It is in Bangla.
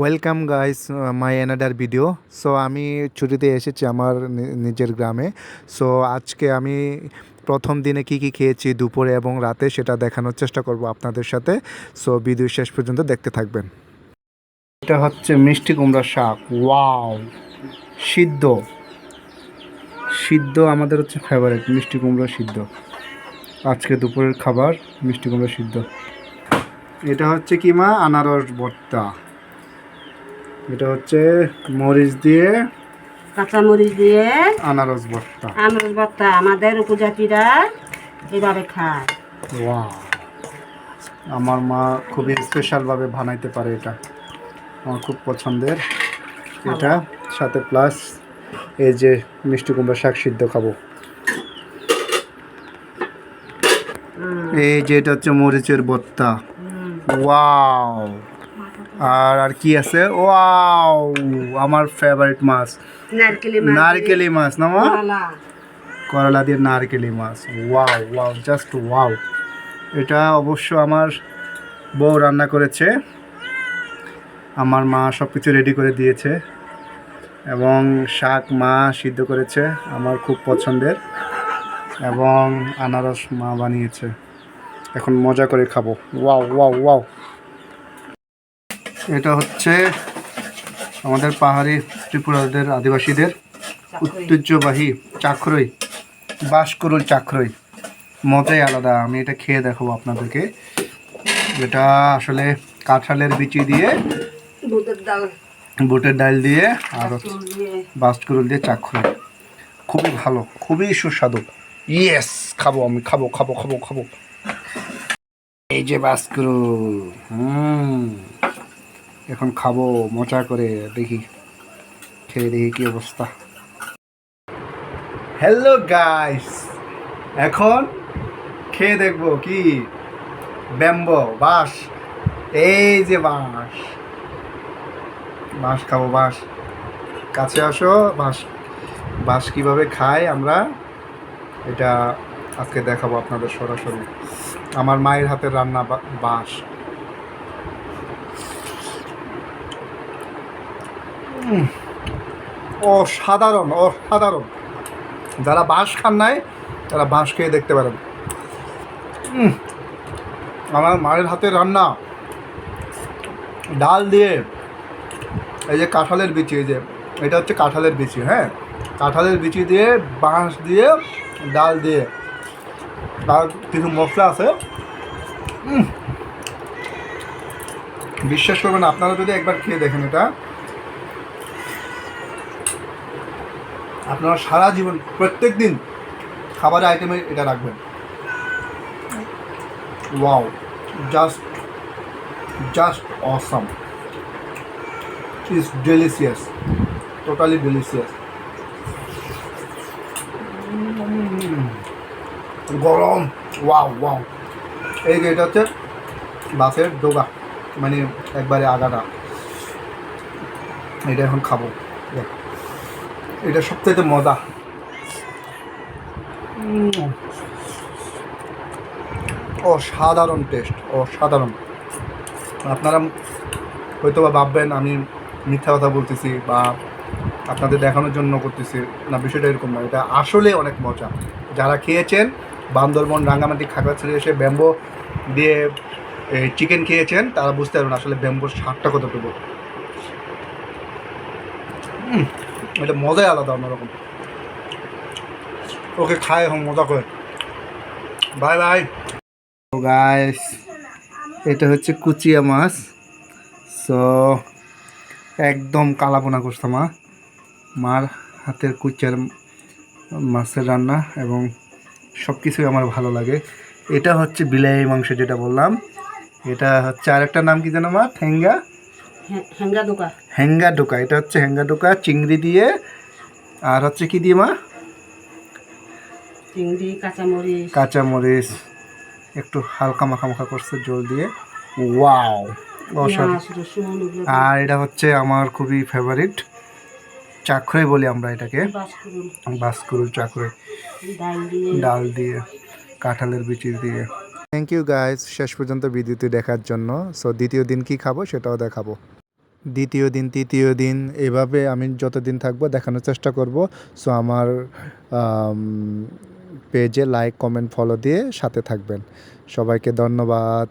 Welcome guys my another video. So আমি ছুটিতে এসেছি আমার নিজের গ্রামে। সো আজকে আমি প্রথম দিনে কি কি খেয়েছি দুপুরে এবং রাতে সেটা দেখানোর চেষ্টা করব আপনাদের সাথে। সো ভিডিও শেষ পর্যন্ত দেখতে থাকবেন। এটা হচ্ছে মিষ্টি কুমড়ার শাক। ওয়াও, সিদ্ধ সিদ্ধ আমাদের হচ্ছে ফেভারিট মিষ্টি কুমড়া সিদ্ধ। আজকে দুপুরের খাবার মিষ্টি কুমড়া সিদ্ধ। এটা হচ্ছে কি মা, আনারস ভর্তা। এটা হচ্ছে মরিচ দিয়ে, কাঁচা মরিচ দিয়ে আনারস ভর্তা। আনারস ভর্তা আমাদের উপজাতিরা এভাবে খায়। ওয়াও, আমার মা খুবই স্পেশালভাবে বানাইতে পারে এটা, আমার খুব পছন্দের এটা। সাথে প্লাস এই যে মিষ্টি কুমড়া শাক সিদ্ধ খাবো। এই যে এটা হচ্ছে মরিচের ভর্তা। ওয়াও, আর কি আছে? ওয়াও, আমার ফেভারিট মাছ নারকেলি মাছ না মা? করলা দিয়ে নারকেলি মাছ। Wow wow, just wow. এটা অবশ্য আমার বউ রান্না করেছে, আমার মা সব কিছু রেডি করে দিয়েছে এবং শাক মা সিদ্ধ করেছে আমার খুব পছন্দের, এবং আনারস মা বানিয়েছে। এখন মজা করে খাবো। Wow wow wow. এটা হচ্ছে আমাদের পাহাড়ি ত্রিপুরাদের আদিবাসীদের ঐতিহ্যবাহী চাখরই, বাঁশকুড়ুল চাখরই। মজাই আলাদা, আমি এটা খেয়ে দেখাবো আপনাদেরকে। এটা আসলে কাঁঠালের বিচি দিয়ে, বুটের ডাল দিয়ে আর বাঁশকুড়ুল দিয়ে চাখরই। খুবই ভালো, খুবই সুস্বাদু। ইয়েস, খাবো আমি, খাবো খাবো খাবো খাবো। এই যে বাঁশকুড়ুল, এখন খাবো মজা করে। দেখি, খেয়ে দেখি কি অবস্থা। হ্যালো গাইস, এখন খেয়ে দেখবো কি ব্যাম্বো বাঁশ। এই যে বাঁশ, বাঁশ খাবো। বাঁশ, কাছে আসো। বাঁশ, বাঁশ কীভাবে খাই আমরা এটা আজকে দেখাবো আপনাদের সরাসরি। আমার মায়ের হাতের রান্না বাঁশ। অসাধারণ অসাধারণ। যারা বাঁশ খান নাই তারা বাঁশ খেয়ে দেখতে পারেন। আমার মায়ের হাতের রান্না, ডাল দিয়ে, এই যে কাঁঠালের বিচি, এই যে এটা হচ্ছে কাঁঠালের বিচি, হ্যাঁ, কাঁঠালের বিচি দিয়ে, বাঁশ দিয়ে, ডাল দিয়ে, আর কিছু মশলা আছে। বিশ্বাস করবেন, আপনারা যদি একবার খেয়ে দেখেন এটা, আপনারা সারা জীবন প্রত্যেক দিন খাবারের আইটেমে এটা রাখবেন। Wow, just just awesome, is delicious, totally delicious. গরম। Wow wow. এই যে এটা হচ্ছে বাসের ডোগা, মানে একবারে আগাটা। এটা এখন খাবো, এটা সবথেকে মজা। অসাধারণ টেস্ট, অসাধারণ। আপনারা হয়তো বা ভাববেন আমি মিথ্যা কথা বলতেছি বা আপনাদের দেখানোর জন্য করতেছি না, বিষয়টা এরকম না। এটা আসলে অনেক মজা। যারা খেয়েছেন বান্দরবন, রাঙ্গামাটি, খাগড়াছড়ি এসে ব্যাম্বো দিয়ে চিকেন খেয়েছেন তারা বুঝতে পারবেন আসলে ব্যাম্বোর স্বাদটা কতটুকু। এটা মজাই আলাদা, অন্যরকম। ওকে, খাই এখন মজা করে। Bye bye guys. এটা হচ্ছে কুচিয়া মাছ। সো একদম কালাবোনা করছে মা, মার হাতের কুচিয়ার মাছের রান্না, এবং সব কিছুই আমার ভালো লাগে। এটা হচ্ছে বিলাই মাংস যেটা বললাম। এটা হচ্ছে আরেকটা নাম কি জানো মা? হেঙ্গা ডোকা। এটা হচ্ছে হেঙ্গা ডোকা, চিংড়ি দিয়ে, আর হচ্ছে কি দিয়ে মা? চিংড়ি, কাঁচামরিচ একটু হালকা মাখা মাখা করছে জল দিয়ে। ওয়াও, আর এটা হচ্ছে আমার খুবই ফেভারিট চাখরই বলি আমরা এটাকে, বাঁশকুড়ুল চাখরই, ডাল দিয়ে, কাঁঠালের বিচি দিয়ে। থ্যাংক ইউ গাইস শেষ পর্যন্ত ভিডিওটি দেখার জন্য। সো দ্বিতীয় দিন কি খাবো সেটাও দেখাবো। দ্বিতীয় দিন, তৃতীয় দিন, এভাবে আমি যতদিন থাকবো দেখানোর চেষ্টা করব। সো আমার পেজে লাইক, কমেন্ট, ফলো দিয়ে সাথে থাকবেন। সবাইকে ধন্যবাদ।